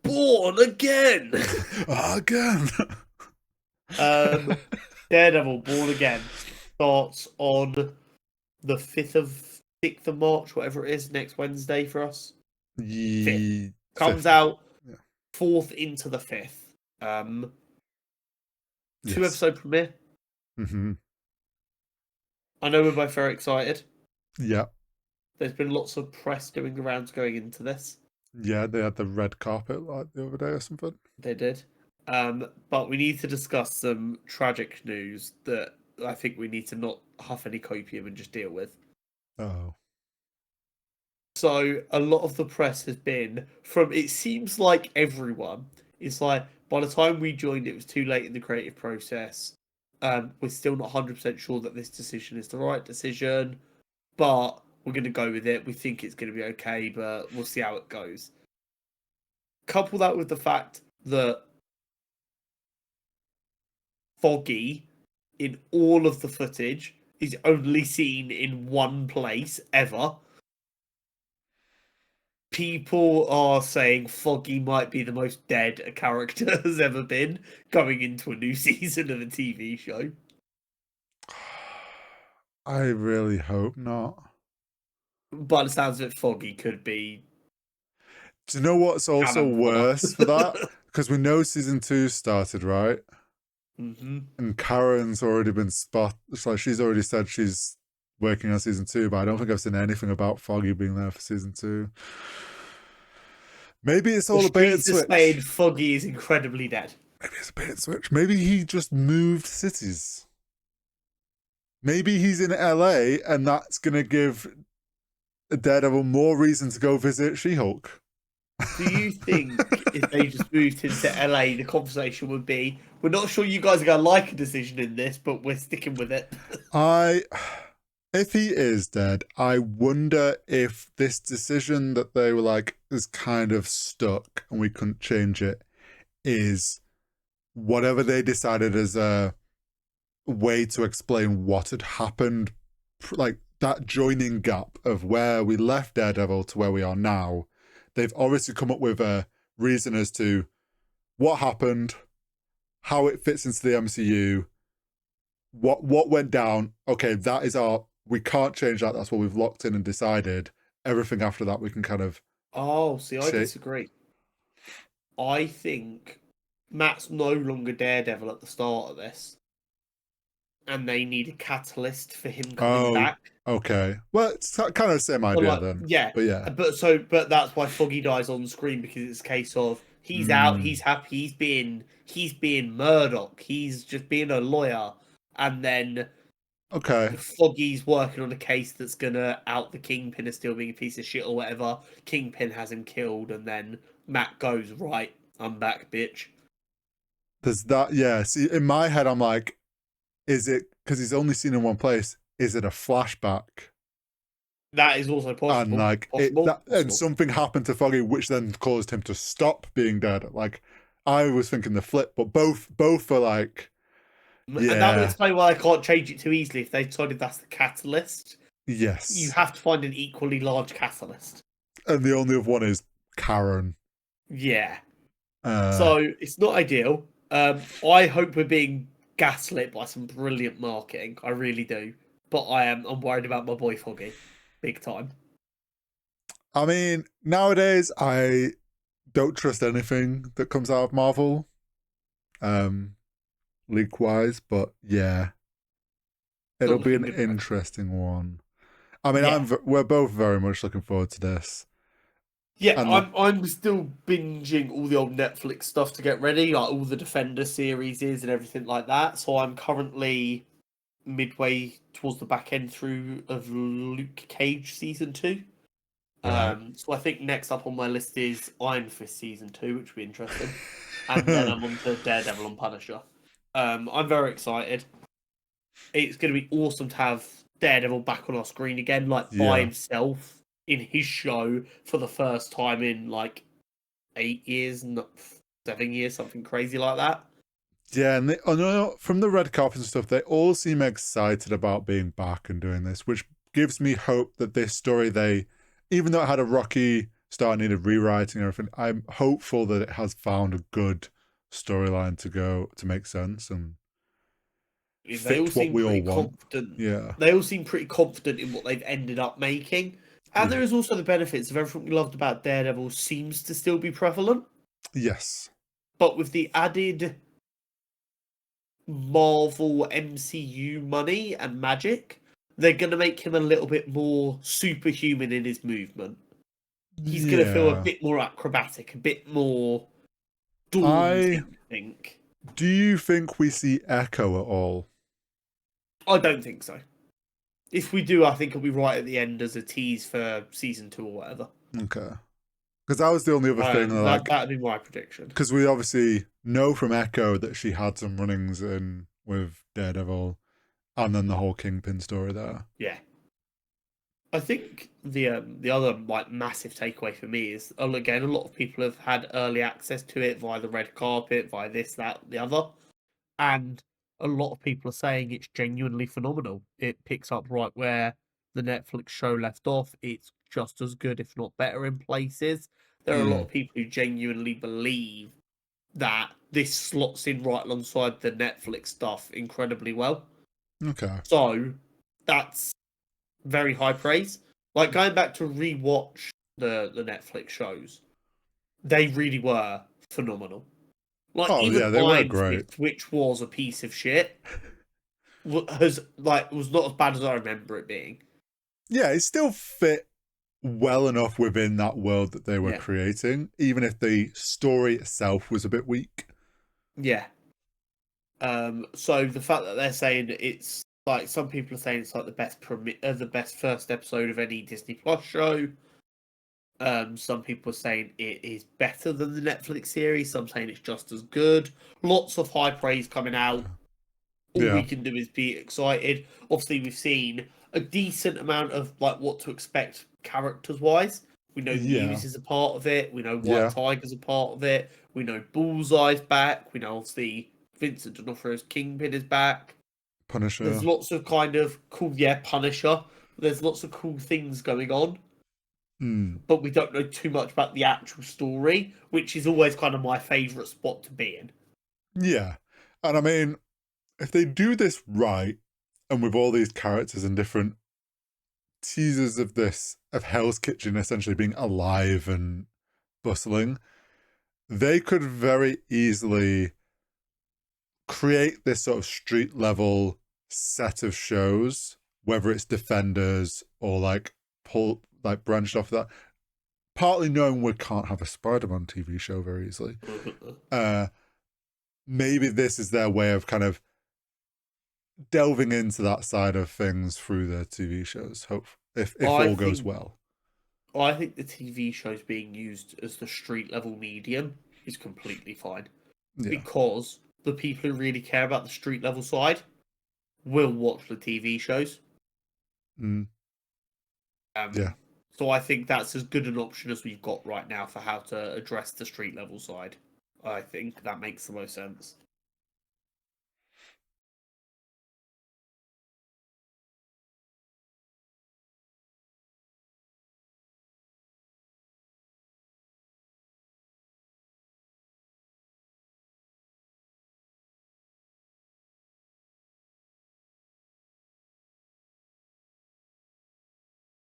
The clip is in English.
Born Again. Again. Daredevil Born Again starts on the 6th of March, whatever it is, next Wednesday for us. 5th. Comes Fifth. out Yeah. 4th into the 5th. Yes. 2-episode premiere. Mm-hmm. I know we're both very excited. Yeah. There's been lots of press doing the rounds going into this. Yeah, they had the red carpet like the other day or something. They did. But we need to discuss some tragic news that I think we need to not huff any copium and just deal with. Oh. So a lot of the press has been from, it seems like everyone is like, by the time we joined, it was too late in the creative process. We're still not 100% sure that this decision is the right decision, but we're going to go with it. We think it's going to be okay, but we'll see how it goes. Couple that with the fact that Foggy, in all of the footage, is only seen in one place ever. People are saying Foggy might be the most dead a character has ever been going into a new season of a TV show. I really hope not. By the sounds of it, Foggy could be. Do you know what's also Cannon fodder. worse for that? Because we know season 2 started, right? Mm-hmm. And Karen's already been spot. Like she's already said she's working on season 2, but I don't think I've seen anything about Foggy being there for season 2. Maybe it's all a bait and switch. Saying Foggy is incredibly dead. Maybe it's a bait and switch. Maybe he just moved cities. Maybe he's in LA and that's going to give Daredevil more reason to go visit She-Hulk. Do you think if they just moved into LA, the conversation would be, we're not sure you guys are going to like a decision in this, but we're sticking with it? If he is dead, I wonder if this decision that they were like is kind of stuck and we couldn't change it is whatever they decided as a way to explain what had happened, like that joining gap of where we left Daredevil to where we are now. They've obviously come up with a reason as to what happened, how it fits into the MCU, what went down. Okay, that is we can't change that. That's what we've locked in and decided. Everything after that we can kind of... Oh, see, I disagree. I think Matt's no longer Daredevil at the start of this, and they need a catalyst for him coming back. Okay. Well, it's kind of the same idea then. Yeah. But that's why Foggy dies on screen, because it's a case of he's out, he's happy, he's being Murdock, he's just being a lawyer, and then Foggy's working on a case that's gonna out the Kingpin as still being a piece of shit or whatever. Kingpin has him killed, and then Matt goes, right, I'm back, bitch. There's that, yeah. See, in my head, I'm like, is it because he's only seen in one place? Is it a flashback? That is also possible. And like, and something happened to Foggy, which then caused him to stop being dead. Like, I was thinking the flip, but both are like, yeah. And that would explain why I can't change it too easily. If they decided that's the catalyst, yes, you have to find an equally large catalyst. And the only other one is Karen. Yeah. So it's not ideal. I hope we're being gaslit by some brilliant marketing. I really do. But I'm worried about my boy Foggy. Big time. I mean, nowadays I don't trust anything that comes out of Marvel. Leak wise, but yeah. It'll be an interesting one. I mean, we're both very much looking forward to this. Yeah, I'm still binging all the old Netflix stuff to get ready, like all the Defender series and everything like that. So I'm currently midway towards the back end through of Luke Cage season 2. So I think next up on my list is Iron Fist season 2, which will be interesting, and then I'm on to Daredevil and Punisher. I'm very excited. It's going to be awesome to have Daredevil back on our screen again, like by himself in his show for the first time in like 8 years, 7 years, something crazy like that. Yeah, and from the red carpet and stuff, they all seem excited about being back and doing this, which gives me hope that this story, even though it had a rocky start needed rewriting and everything, I'm hopeful that it has found a good storyline to go to make sense and They all fit what seem we all pretty want. confident. Yeah. They all seem pretty confident in what they've ended up making. And Yeah. there is also the benefits of everything we loved about Daredevil seems to still be prevalent. Yes. But with the added Marvel MCU money and magic, they're going to make him a little bit more superhuman in his movement. He's going to feel a Yeah. bit more acrobatic, a bit more daunting, I think. Do you think we see Echo at all? I don't think so. If we do, I think it'll be right at the end as a tease for season 2 or whatever. Okay. Because that was the only other thing. That'd be my prediction. Because we obviously know from Echo that she had some runnings in with Daredevil, and then the whole Kingpin story there. Yeah. I think the other like massive takeaway for me is again a lot of people have had early access to it via the red carpet, via this, that, the other, and a lot of people are saying it's genuinely phenomenal. It picks up right where the Netflix show left off. It's just as good, if not better, in places. There are a lot of people who genuinely believe that this slots in right alongside the Netflix stuff incredibly well. Okay. So that's very high praise. Like going back to rewatch the Netflix shows, they really were phenomenal. Like even they were Iron great. Fist, which was a piece of shit, was not as bad as I remember it being. Yeah, it still fit well enough within that world that they were Yeah. creating, even if the story itself was a bit weak. Yeah. So the fact that they're saying it's like some people are saying it's like the best first episode of any Disney Plus show. Some people are saying it is better than the Netflix series. Some saying it's just as good. Lots of high praise coming out. All we can do is be excited. Obviously, we've seen a decent amount of like what to expect characters wise. We know Muse is a part of it. We know White Tiger's a part of it. We know Bullseye's back. We know obviously Vincent D'Onofrio's Kingpin is back. Punisher. There's lots of kind of cool, Punisher. There's lots of cool things going on. But we don't know too much about the actual story, which is always kind of my favourite spot to be in. Yeah. And I mean, if they do this right, and with all these characters and different teasers of this, of Hell's Kitchen essentially being alive and bustling, they could very easily create this sort of street level set of shows, whether it's Defenders or like branched off that. Partly knowing we can't have a Spider-Man TV show very easily. Maybe this is their way of kind of delving into that side of things through their TV shows. Hope if all goes well. I think the TV shows being used as the street level medium is completely fine. Yeah. Because the people who really care about the street level side will watch the TV shows. Yeah. So I think that's as good an option as we've got right now for how to address the street level side. I think that makes the most sense.